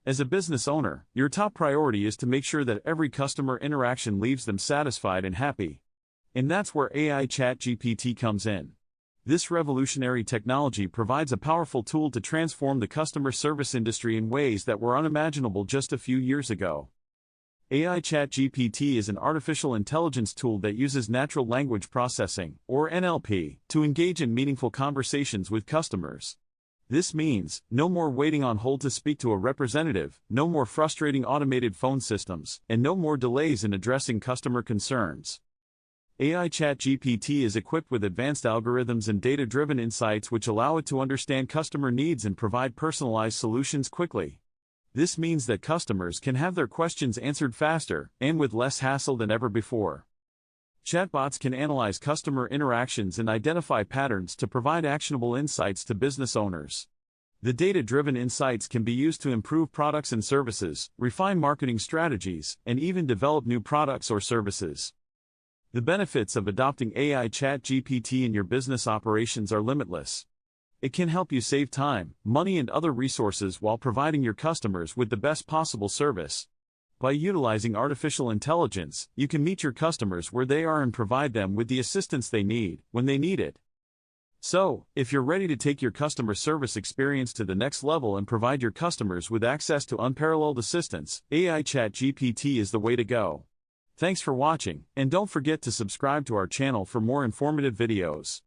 As a business owner, your top priority is to make sure that every customer interaction leaves them satisfied and happy. And that's where AI ChatGPT comes in. This revolutionary technology provides a powerful tool to transform the customer service industry in ways that were unimaginable just a few years ago. AI ChatGPT is an artificial intelligence tool that uses natural language processing, or NLP, to engage in meaningful conversations with customers. This means, no more waiting on hold to speak to a representative, no more frustrating automated phone systems, and no more delays in addressing customer concerns. AI ChatGPT is equipped with advanced algorithms and data-driven insights which allow it to understand customer needs and provide personalized solutions quickly. This means that customers can have their questions answered faster and with less hassle than ever before. Chatbots can analyze customer interactions and identify patterns to provide actionable insights to business owners. The data-driven insights can be used to improve products and services, refine marketing strategies, and even develop new products or services. The benefits of adopting AI ChatGPT in your business operations are limitless. It can help you save time, money, and other resources while providing your customers with the best possible service. By utilizing artificial intelligence, you can meet your customers where they are and provide them with the assistance they need, when they need it. So, if you're ready to take your customer service experience to the next level and provide your customers with access to unparalleled assistance, AI ChatGPT is the way to go. Thanks for watching, and don't forget to subscribe to our channel for more informative videos.